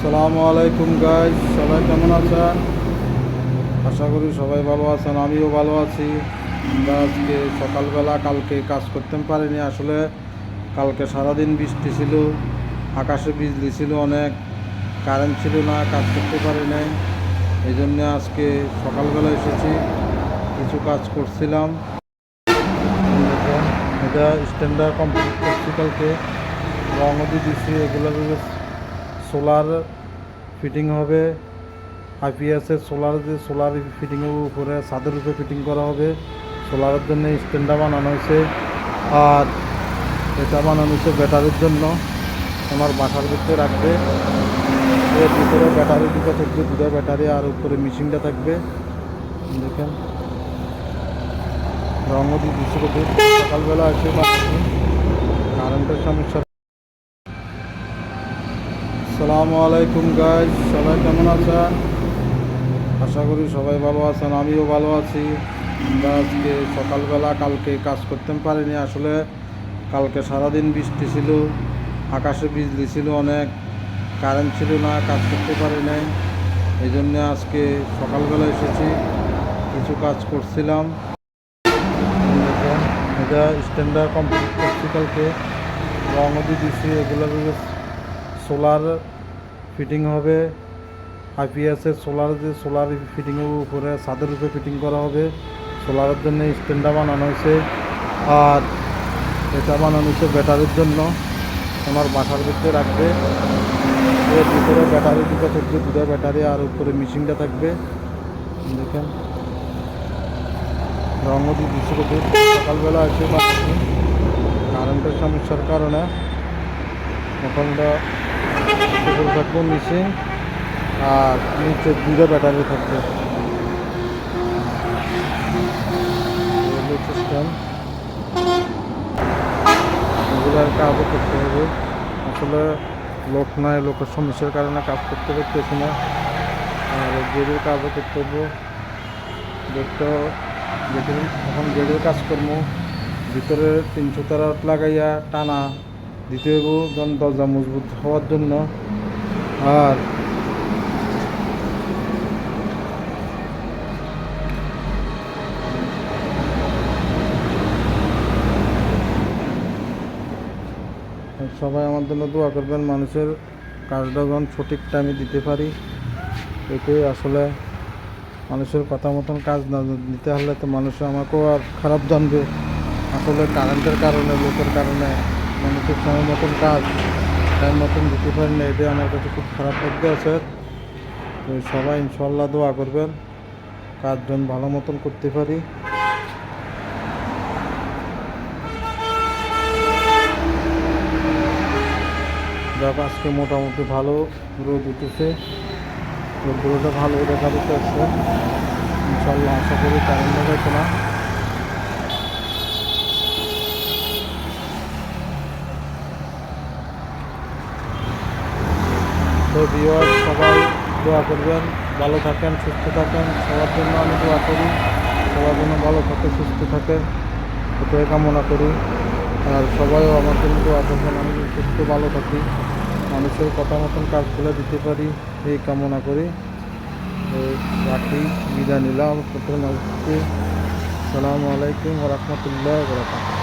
আসসালামু আলাইকুম গাইস, সবাই কেমন আছেন? আশা করি সবাই ভালো আছেন, আমিও ভালো আছি। আমরা আজকে সকালবেলা কালকে কাজ করতে পারিনি আসলে। কালকে সারাদিন বৃষ্টি ছিল, আকাশে বিজলি ছিল অনেক, কারেন্ট ছিল না, কাজ করতে পারি নাই। এই জন্যে আজকে সকালবেলা এসেছি, কিছু কাজ করছিলাম। দেখেন, এটা স্ট্যান্ডার্ড কমপ্লিট করছি কালকে, রঙও দিয়ে দিচ্ছি। এগুলো সোলার ফিটিং হবে, আইপিএসের সোলার ফিটিংয়ের উপরে ছাদের উপরে ফিটিং করা হবে। সোলারের জন্য স্ট্যান্ডটা বানানো হয়েছে, আর এটা বানানো হয়েছে ব্যাটারির জন্য। আমার বাসার ভিতরে রাখবে, এর ভিতরে ব্যাটারি দুটো থাকবে, দুটো ব্যাটারি, আর উপরে মেশিনটা থাকবে। দেখেন, রঙও দিয়ে দিচ্ছে। সকালবেলা এসে কারেন্টের সমস্যা। আসসালামু আলাইকুম গাইস, সবাই কেমন আছেন? আশা করি সবাই ভালো আছেন, আমিও ভালো আছি। আমরা আজকে সকালবেলা কালকে কাজ করতে পারিনি আসলে। কালকে সারাদিন বৃষ্টি ছিল, আকাশে বিজলি ছিল অনেক, কারেন্ট ছিল না, কাজ করতে পারি নাই। এই জন্য আজকে সকালবেলা এসেছি, কিছু কাজ করছিলাম। দেখেন, এটা স্ট্যান্ডার্ড কমপ্লিট করছি কালকে, রঙও দিয়ে দিচ্ছি। এগুলো সোলার ফিটিং হবে, আইপিএসের সোলার ফিটিংয়ের উপরে ছাদের উপরে ফিটিং করা হবে। সোলারের জন্য স্ট্যান্ডটা বানানো হয়েছে, আর এটা বানানো হয়েছে ব্যাটারির জন্য। আমার বাসার ভিতরে রাখবে, এর ভিতরে ব্যাটারি দুটো থাকবে, দুটো ব্যাটারি, আর উপরে মেশিনটা থাকবে। দেখেন, রঙও দিয়ে দিচ্ছি। সকালবেলা এসে কারেন্টের সমস্যার কারণে ওখানটা থাকবো মেশিন, আর নিচে দুটো ব্যাটারি থাকবে। সিস্টেম এগুলোর কাজও করতে হবে। আসলে লোক নাই, লোকের সমস্যার কারণে কাজ করতে পারতেছি না, আর গেটের কাজও করতে হবে। এখন গেটের কাজ করবো, ভিতরে 300 তারা লাগাইয়া টানা দিতে হইব দরজা মজবুত হওয়ার জন্য। আর সবাই আমার জন্য দোয়া করবেন, মানুষের কাজটা যেন সঠিক টাইমে দিতে পারি। এটাই আসলে, মানুষের কথা মতন কাজ না দিতে হলে তো মানুষ আমাকেও আর খারাপ জানবে। আসলে কারেন্টের কারণে, লোকের কারণে মানুষের সময় মতন কাজ টাইম মতন দিতে পারি না, এটাই আমার কাছে খুব খারাপ লাগতে আছে। তো সবাই ইনশাল্লাহ দোয়া করবেন, কাজ যেন ভালো মতন করতে পারি। যাক, আজকে মোটামুটি ভালো রোদ উঠেছে, রোদটা ভালো দেখা দিতে আসছে। ইনশাল্লাহ আশা করি কারেন্ট লাগাইছে না। তো ভিউয়ার্স, সবাই দোয়া করবেন, ভালো থাকেন, সুস্থ থাকেন। সবার জন্য আমি দোয়া করি, সবার জন্য ভালো থাকে, সুস্থ থাকে, এটাই কামনা করি। আর সবাইও আমার জন্য দোয়া করবেন, আমি সুস্থ ভালো থাকি, মানুষের কথা মতন কাজগুলো দিতে পারি, এই কামনা করি। রাখি, বিদায় নিলাম। আসসালামু আলাইকুম ওয়া রাহমাতুল্লাহি ওয়া বারাকাতুহু।